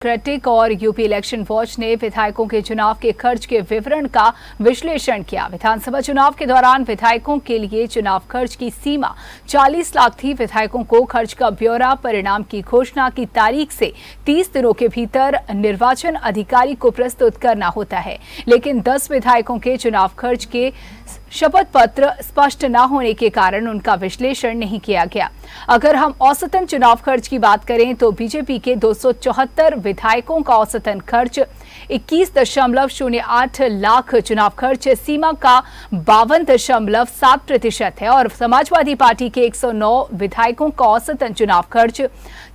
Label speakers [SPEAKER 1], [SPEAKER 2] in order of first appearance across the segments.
[SPEAKER 1] Critic और UP election watch ने विधायकों के चुनाव के खर्च के विवरण का विश्लेषण किया। विधानसभा चुनाव के दौरान विधायकों के लिए चुनाव खर्च की सीमा 40 लाख थी। विधायकों को खर्च का ब्यौरा परिणाम की घोषणा की तारीख से 30 दिनों के भीतर निर्वाचन अधिकारी को प्रस्तुत करना होता है, लेकिन 10 विधायकों के चुनाव खर्च के शपथ पत्र स्पष्ट न होने के कारण उनका विश्लेषण नहीं किया गया। अगर हम औसतन चुनाव खर्च की बात करें तो बीजेपी के 274 विधायकों का औसतन खर्च 21.08 लाख, चुनाव खर्च सीमा का 52.7% है और समाजवादी पार्टी के 109 विधायकों का औसतन चुनाव खर्च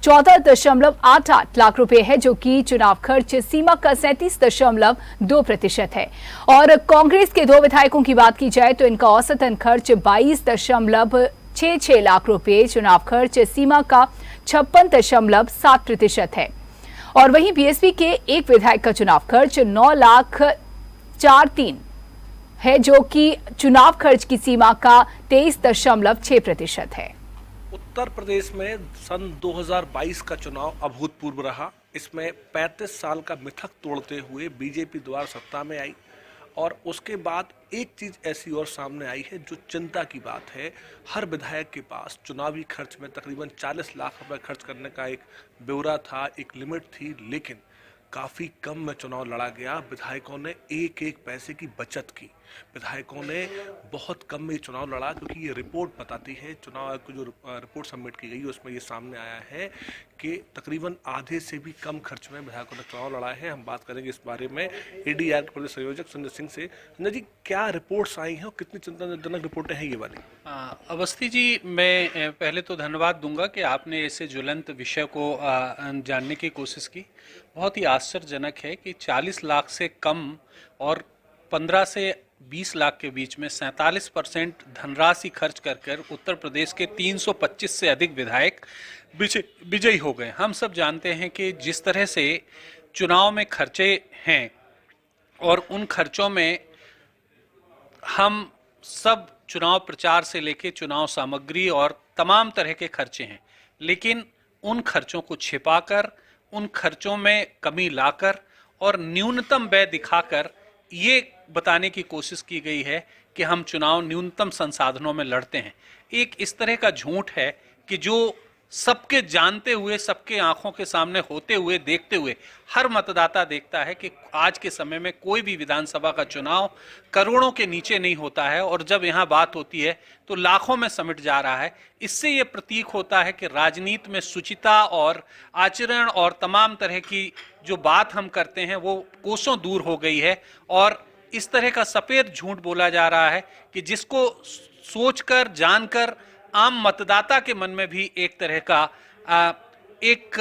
[SPEAKER 1] 14.88 लाख रुपए है, जो कि चुनाव खर्च सीमा का 37.2% है। और कांग्रेस के 2 विधायकों की बात की जाए तो इनका औसतन खर्च 22.66 लाख रुपए, चुनाव खर्च सीमा का 56.7% है। और वहीं बीएसपी के एक विधायक का चुनाव खर्च 9,43,000 है, जो कि चुनाव खर्च की सीमा का 23.6% है।
[SPEAKER 2] उत्तर प्रदेश में सन 2022 का चुनाव अभूतपूर्व रहा। इसमें 35 साल का मिथक तोड़ते हुए बीजेपी द्वारा सत्ता में आई और उसके बाद एक चीज़ ऐसी और सामने आई है जो चिंता की बात है। हर विधायक के पास चुनावी खर्च में तकरीबन 40 लाख रुपए खर्च करने का एक ब्यौरा था, एक लिमिट थी, लेकिन काफ़ी कम में चुनाव लड़ा गया। विधायकों ने एक एक पैसे की बचत की। विधायकों ने बहुत कम में चुनाव लड़ा, क्योंकि ये रिपोर्ट बताती है, चुनाव आयोग को जो रिपोर्ट सबमिट की गई है उसमें ये सामने आया है कि तकरीबन आधे से भी कम खर्च में विधायकों ने चुनाव लड़ा है। हम बात करेंगे इस बारे में एडीआर के प्रदेश संयोजक संजय सिंह से। संजय जी, क्या रिपोर्ट्स आई हैं और कितनी चिंताजनक रिपोर्टें हैं ये वाली?
[SPEAKER 3] अवस्थी जी, मैं पहले तो धन्यवाद दूंगा कि आपने ऐसे ज्वलंत विषय को जानने की कोशिश की। बहुत ही आश्चर्यजनक है कि 40 लाख से कम और 15 से 20 लाख के बीच में 47% धनराशि खर्च कर उत्तर प्रदेश के 325 से अधिक विधायक विजयी हो गए। हम सब जानते हैं कि जिस तरह से चुनाव में खर्चे हैं और उन खर्चों में हम सब चुनाव प्रचार से लेकर चुनाव सामग्री और तमाम तरह के खर्चे हैं, लेकिन उन खर्चों को छिपाकर, उन खर्चों में कमी लाकर और न्यूनतम व्यय दिखाकर ये बताने की कोशिश की गई है कि हम चुनाव न्यूनतम संसाधनों में लड़ते हैं। एक इस तरह का झूठ है कि जो सबके जानते हुए, सबके आंखों के सामने होते हुए, देखते हुए हर मतदाता देखता है कि आज के समय में कोई भी विधानसभा का चुनाव करोड़ों के नीचे नहीं होता है और जब यहाँ बात होती है तो लाखों में समिट जा रहा है। इससे ये प्रतीक होता है कि राजनीति में शुचिता और आचरण और तमाम तरह की जो बात हम करते हैं वो कोसों दूर हो गई है और इस तरह का सफेद झूठ बोला जा रहा है कि जिसको सोचकर, जानकर आम मतदाता के मन में भी एक तरह का एक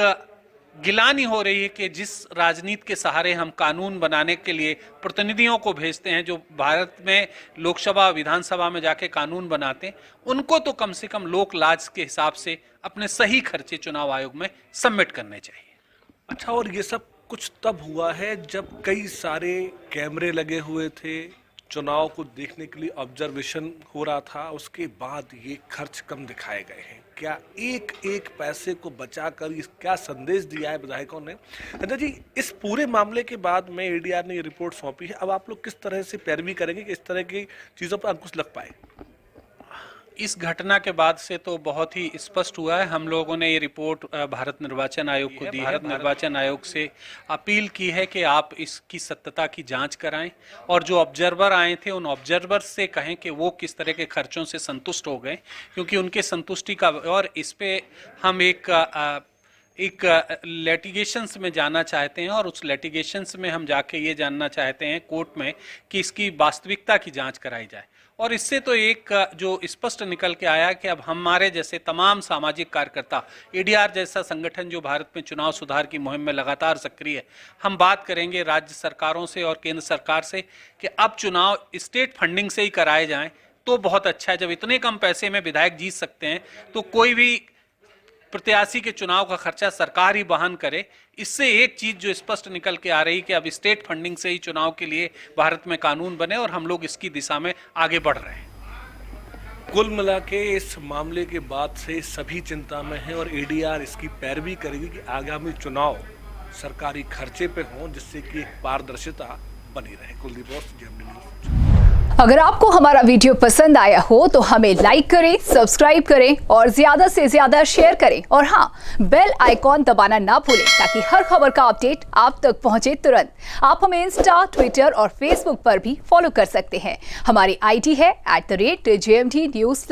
[SPEAKER 3] गिलानी हो रही है कि जिस राजनीति के सहारे हम कानून बनाने के लिए प्रतिनिधियों को भेजते हैं, जो भारत में लोकसभा विधानसभा में जाके कानून बनाते हैं, उनको तो कम से कम लोक लाज के हिसाब से अपने सही खर्चे चुनाव आयोग में सबमिट करने चाहिए।
[SPEAKER 2] अच्छा, और ये सब कुछ तब हुआ है जब कई सारे कैमरे लगे हुए थे, चुनाव को देखने के लिए ऑब्जर्वेशन हो रहा था, उसके बाद ये खर्च कम दिखाए गए हैं। क्या एक एक पैसे को बचाकर इस क्या संदेश दिया है विधायकों ने? संजय जी, इस पूरे मामले के बाद में एडीआर ने ये रिपोर्ट सौंपी है, अब आप लोग किस तरह से पैरवी करेंगे कि इस तरह की चीज़ों पर अंकुश लग पाए?
[SPEAKER 3] इस घटना के बाद से तो बहुत ही स्पष्ट हुआ है। हम लोगों ने ये रिपोर्ट भारत निर्वाचन आयोग को दी है। भारत निर्वाचन आयोग से अपील की है कि आप इसकी सत्यता की जांच कराएं और जो ऑब्जर्वर आए थे उन ऑब्जर्वर से कहें कि वो किस तरह के खर्चों से संतुष्ट हो गए, क्योंकि उनके संतुष्टि का और इस पे हम एक लिटिगेशंस में जाना चाहते हैं और उस लिटिगेशंस में हम जाके ये जानना चाहते हैं कोर्ट में कि इसकी वास्तविकता की जांच कराई जाए। और इससे तो एक जो स्पष्ट निकल के आया कि अब हमारे जैसे तमाम सामाजिक कार्यकर्ता, एडीआर जैसा संगठन जो भारत में चुनाव सुधार की मुहिम में लगातार सक्रिय है, हम बात करेंगे राज्य सरकारों से और केंद्र सरकार से कि अब चुनाव स्टेट फंडिंग से ही कराए जाएं तो बहुत अच्छा है। जब इतने कम पैसे में विधायक जीत सकते हैं तो कोई भी प्रत्याशी के चुनाव का खर्चा सरकार ही वहन करे। इससे एक चीज जो स्पष्ट निकल के आ रही कि अब स्टेट फंडिंग से ही चुनाव के लिए भारत में कानून बने और हम लोग इसकी दिशा में आगे बढ़ रहे हैं।
[SPEAKER 2] कुल मिला के इस मामले के बाद से सभी चिंता में हैं और एडीआर इसकी पैरवी करेगी कि आगामी चुनाव सरकारी खर्चे पे हों, जिससे कि एक पारदर्शिता बनी रहे। Kuldeep Bose, JMD news.
[SPEAKER 1] अगर आपको हमारा वीडियो पसंद आया हो तो हमें लाइक करें, सब्सक्राइब करें और ज्यादा से ज्यादा शेयर करें। और हाँ, बेल आइकॉन दबाना ना भूलें ताकि हर खबर का अपडेट आप तक पहुंचे तुरंत। आप हमें इंस्टा, ट्विटर और फेसबुक पर भी फॉलो कर सकते हैं। हमारी आईडी है @JMD News।